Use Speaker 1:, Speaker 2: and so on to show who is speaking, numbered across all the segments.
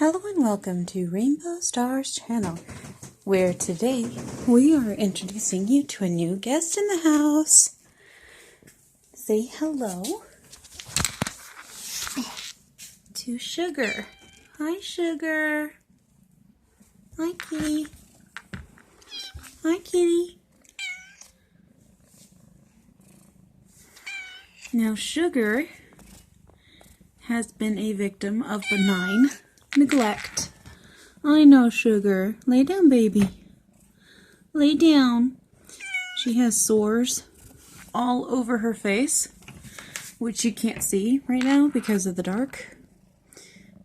Speaker 1: Hello and welcome to Rainbow Stars channel, where today we are introducing you to a new guest in the house. Say hello to Sugar. Hi, Sugar. Hi, kitty. Hi, kitty. Now, Sugar has been a victim of benign neglect. I know, Sugar. Lay down, baby. Lay down. She has sores all over her face, which you can't see right now because of the dark.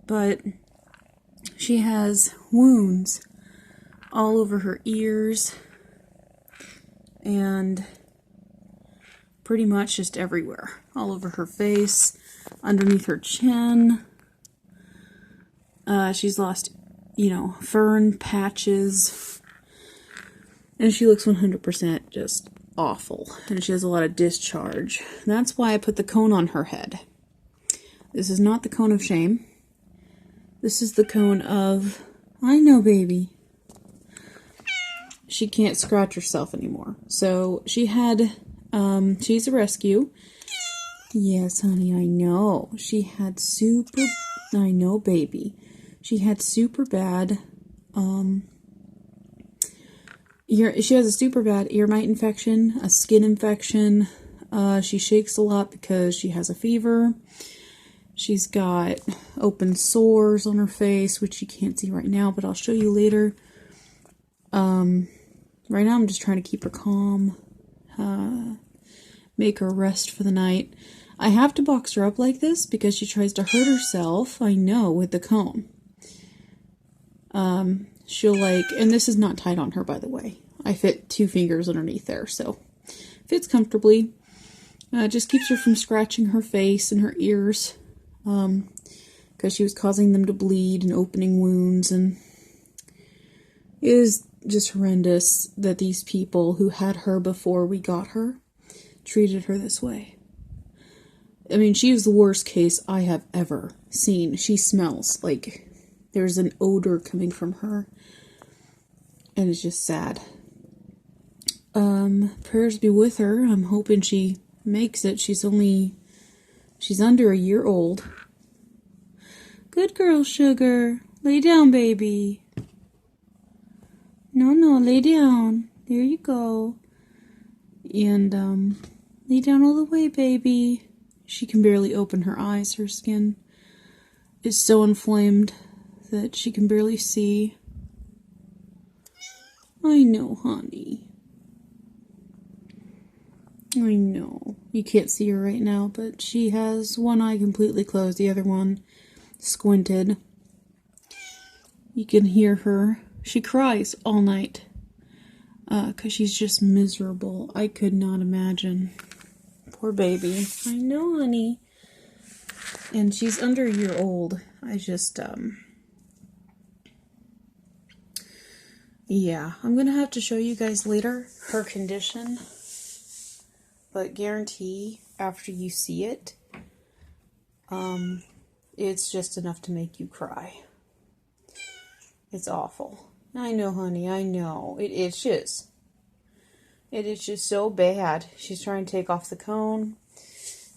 Speaker 1: But she has wounds all over her ears and pretty much just everywhere. All over her face, underneath her chin. She's lost, fern patches. And she looks 100% just awful. And she has a lot of discharge. That's why I put the cone on her head. This is not the cone of shame. This is the cone of, I know, baby. She can't scratch herself anymore. So she had, she's a rescue. Yes, honey, I know. She had I know, baby. She had super bad, she has a super bad ear mite infection, a skin infection. She shakes a lot because she has a fever. She's got open sores on her face, which you can't see right now, but I'll show you later. Right now I'm just trying to keep her calm, make her rest for the night. I have to box her up like this because she tries to hurt herself, I know, with the cone. And this is not tied on her, by the way. I fit 2 fingers underneath there, so fits comfortably. Just keeps her from scratching her face and her ears, because she was causing them to bleed and opening wounds, and it is just horrendous that these people who had her before we got her treated her this way. I mean, she is the worst case I have ever seen. She smells like there's an odor coming from her, and it's just sad. Prayers be with her. I'm hoping she makes it. She's under a year old. Good girl, Sugar. Lay down, baby. No, lay down. There you go. And, lay down all the way, baby. She can barely open her eyes. Her skin is so inflamed that she can barely see. I know, honey. I know. You can't see her right now, but she has one eye completely closed, the other one squinted. You can hear her. She cries all night, 'cause she's just miserable. I could not imagine. Poor baby. I know, honey. And she's under a year old. I just, yeah. I'm gonna have to show you guys later her condition. But guarantee after you see it, it's just enough to make you cry. It's awful. I know, honey, I know. It itches. It itches so bad. She's trying to take off the cone.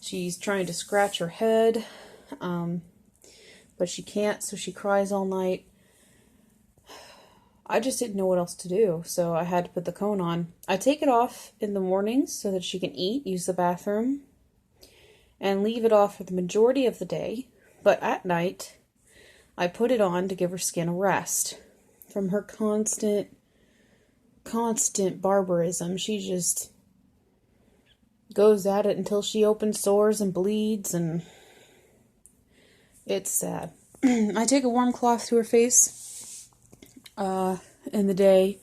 Speaker 1: She's trying to scratch her head. But she can't, so she cries all night. I just didn't know what else to do, so I had to put the cone on. I take it off in the mornings so that she can eat, use the bathroom, and leave it off for the majority of the day. But at night, I put it on to give her skin a rest from her constant barbarism. She just goes at it until she opens sores and bleeds, and it's sad. I take a warm cloth to her face in the day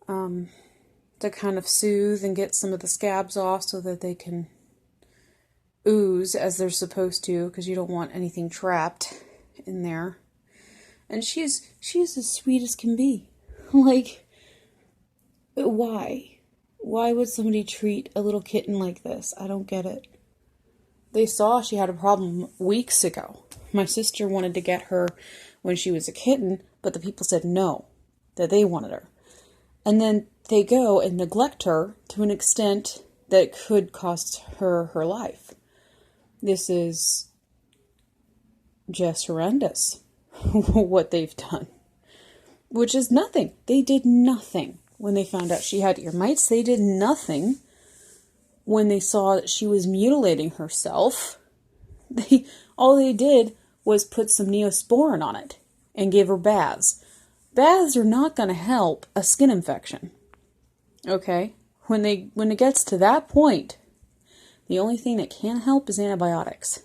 Speaker 1: to kind of soothe and get some of the scabs off so that they can ooze as they're supposed to, because you don't want anything trapped in there. And she's as sweet as can be. Like, why? Why would somebody treat a little kitten like this? I don't get it. They saw she had a problem weeks ago. My sister wanted to get her when she was a kitten, but the people said no, that they wanted her. And then they go and neglect her to an extent that could cost her her life. This is just horrendous, what they've done. Which is nothing. They did nothing when they found out she had ear mites. They did nothing when they saw that she was mutilating herself. All they did was put some Neosporin on it and give her baths. Baths are not going to help a skin infection. Okay? When it gets to that point, the only thing that can help is antibiotics.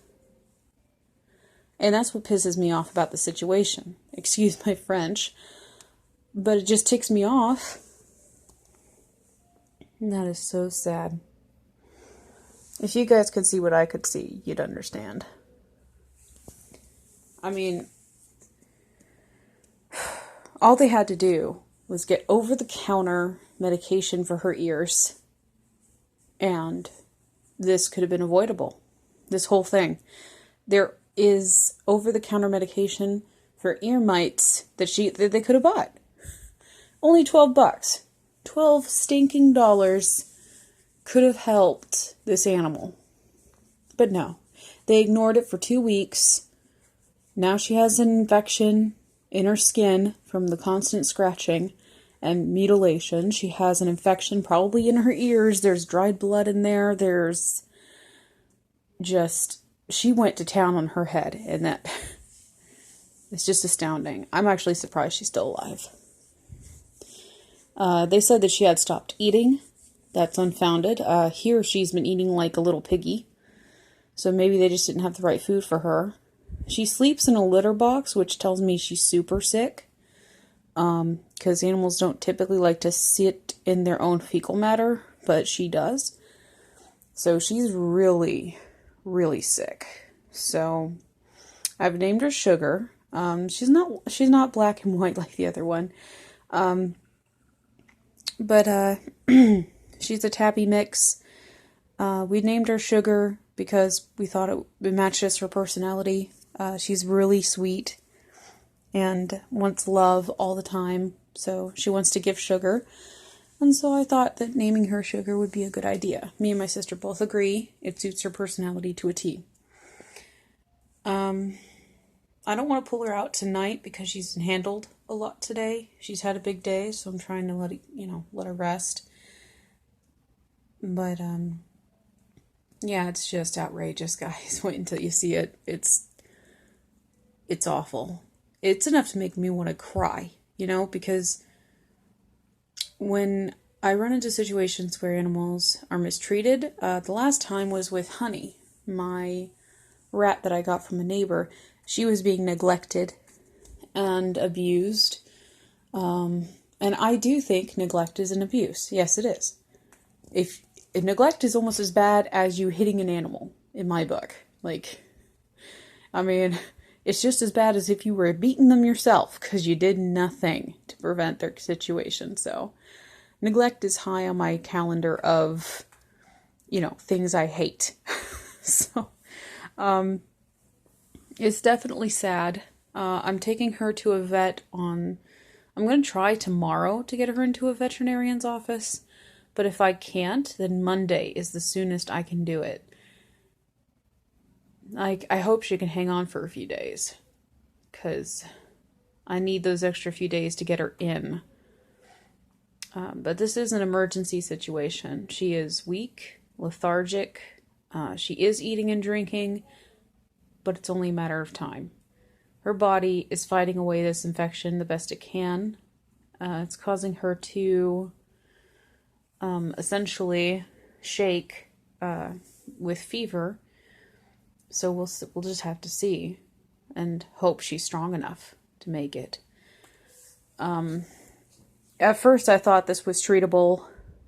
Speaker 1: And that's what pisses me off about the situation. Excuse my French, but it just ticks me off. And that is so sad. If you guys could see what I could see, you'd understand. I mean, all they had to do was get over-the-counter medication for her ears, and this could have been avoidable. This whole thing. There is over-the-counter medication for ear mites that they could have bought. Only $12. 12 stinking dollars could have helped this animal. But no. They ignored it for 2 weeks. Now she has an infection in her skin from the constant scratching and mutilation. She has an infection probably in her ears. There's dried blood in there. There's just... She went to town on her head, and that... It's just astounding. I'm actually surprised she's still alive. They said that she had stopped eating. That's unfounded. Here she's been eating like a little piggy. So maybe they just didn't have the right food for her. She sleeps in a litter box, which tells me she's super sick. Because animals don't typically like to sit in their own fecal matter, but she does. So she's really, really sick. So I've named her Sugar. She's not black and white like the other one. But she's a tabby mix. We named her Sugar because we thought it matched her personality. She's really sweet and wants love all the time, so she wants to give sugar. And so I thought that naming her Sugar would be a good idea. Me and my sister both agree it suits her personality to a T. I don't want to pull her out tonight because she's handled a lot today. She's had a big day, so I'm trying to let her rest. But yeah, it's just outrageous, guys. Wait until you see it. It's awful. It's enough to make me want to cry, because when I run into situations where animals are mistreated, the last time was with Honey, my rat that I got from a neighbor. She was being neglected and abused. And I do think neglect is an abuse. Yes, it is. If neglect is almost as bad as you hitting an animal, in my book. It's just as bad as if you were beating them yourself because you did nothing to prevent their situation. So, neglect is high on my calendar of, things I hate. So, it's definitely sad. I'm taking her to a vet I'm going to try tomorrow to get her into a veterinarian's office. But if I can't, then Monday is the soonest I can do it. I hope she can hang on for a few days. Because I need those extra few days to get her in. But this is an emergency situation. She is weak, lethargic. She is eating and drinking. But it's only a matter of time. Her body is fighting away this infection the best it can. It's causing her to essentially shake with fever. So we'll just have to see and hope she's strong enough to make it. At first I thought this was treatable,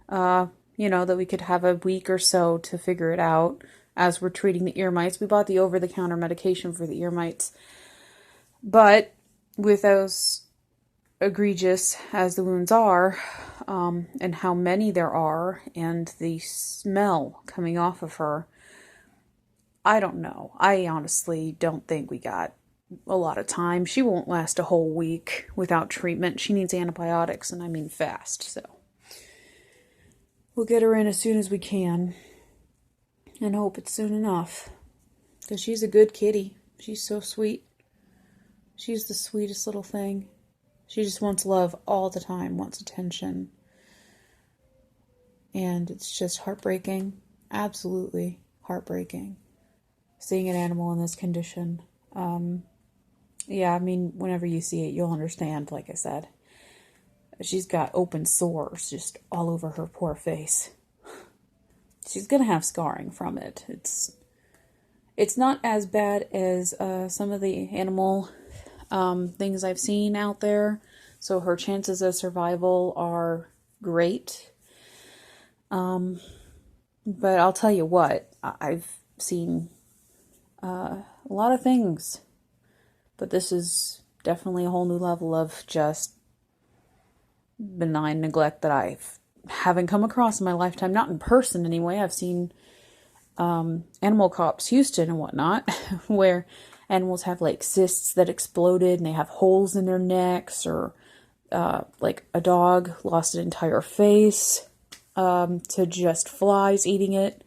Speaker 1: that we could have a week or so to figure it out as we're treating the ear mites. We bought the over-the-counter medication for the ear mites. But with those egregious as the wounds are, and how many there are, and the smell coming off of her, I don't know. I honestly don't think we got a lot of time. She won't last a whole week without treatment. She needs antibiotics, and I mean fast, so we'll get her in as soon as we can and hope it's soon enough, because she's a good kitty. She's so sweet. She's the sweetest little thing. She just wants love all the time, wants attention. And it's just heartbreaking. Absolutely heartbreaking. Seeing an animal in this condition. Yeah, I mean, whenever you see it, you'll understand, like I said. She's got open sores just all over her poor face. She's going to have scarring from it. It's not as bad as some of the animal things I've seen out there. So her chances of survival are great. But I'll tell you what, I've seen a lot of things. But this is definitely a whole new level of just benign neglect that I haven't come across in my lifetime. Not in person anyway. I've seen Animal Cops Houston and whatnot, where animals have like cysts that exploded and they have holes in their necks, or like a dog lost an entire face to just flies eating it.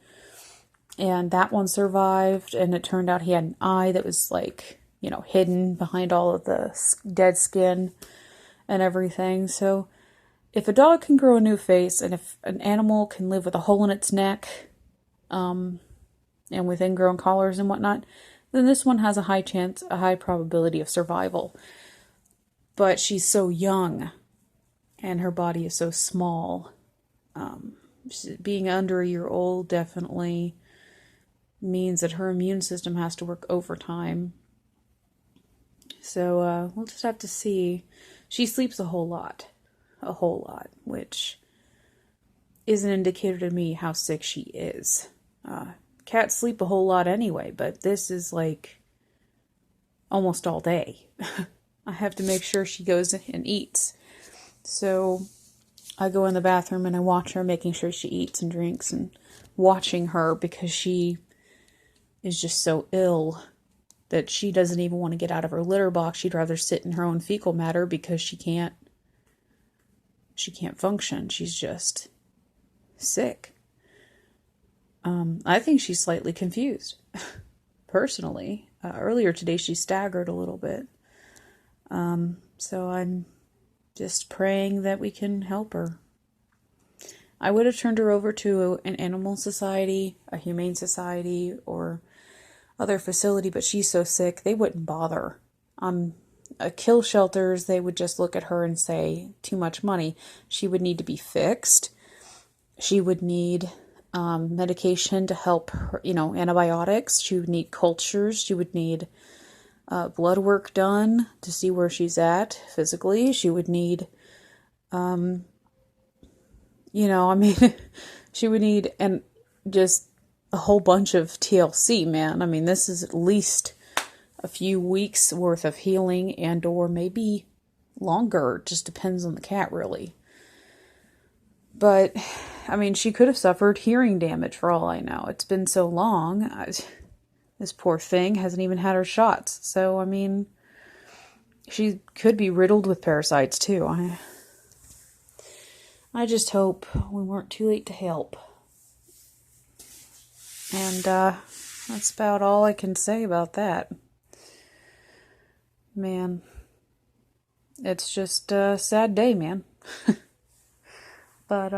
Speaker 1: And that one survived, and it turned out he had an eye that was like, you know, hidden behind all of the dead skin and everything. So if a dog can grow a new face, and if an animal can live with a hole in its neck, and with ingrown collars and whatnot, then this one has a high chance, a high probability of survival. But she's so young, and her body is so small. Being under a year old definitely means that her immune system has to work overtime. So we'll just have to see. She sleeps a whole lot, which is an indicator to me how sick she is. Cats sleep a whole lot anyway, but this is like almost all day. I have to make sure she goes and eats. So I go in the bathroom and I watch her, making sure she eats and drinks, and watching her, because she is just so ill that she doesn't even want to get out of her litter box. She'd rather sit in her own fecal matter because she can't function. She's just sick. I think she's slightly confused, personally. Earlier today, she staggered a little bit. So I'm just praying that we can help her. I would have turned her over to an animal society, a humane society, or other facility, but she's so sick, they wouldn't bother. Kill shelters, they would just look at her and say, too much money. She would need to be fixed. She would need medication to help her, antibiotics. She would need cultures. She would need blood work done to see where she's at physically. She would need, she would need, and just a whole bunch of TLC, man. I mean, this is at least a few weeks worth of healing, and or maybe longer. It just depends on the cat, really. But, I mean, she could have suffered hearing damage for all I know. It's been so long. This poor thing hasn't even had her shots. So, I mean, she could be riddled with parasites, too. I just hope we weren't too late to help. And that's about all I can say about that. Man, it's just a sad day, man. But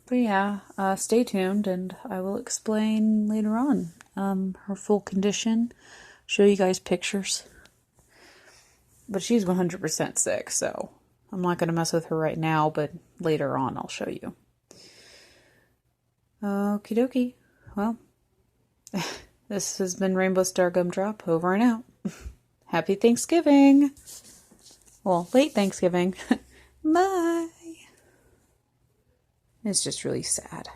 Speaker 1: yeah, stay tuned, and I will explain later on her full condition, show you guys pictures. But she's 100% sick, so I'm not going to mess with her right now, but later on I'll show you. Okie dokie. Well, this has been Rainbow Star Gumdrop, over and out. Happy Thanksgiving! Well, late Thanksgiving. Bye! It's just really sad.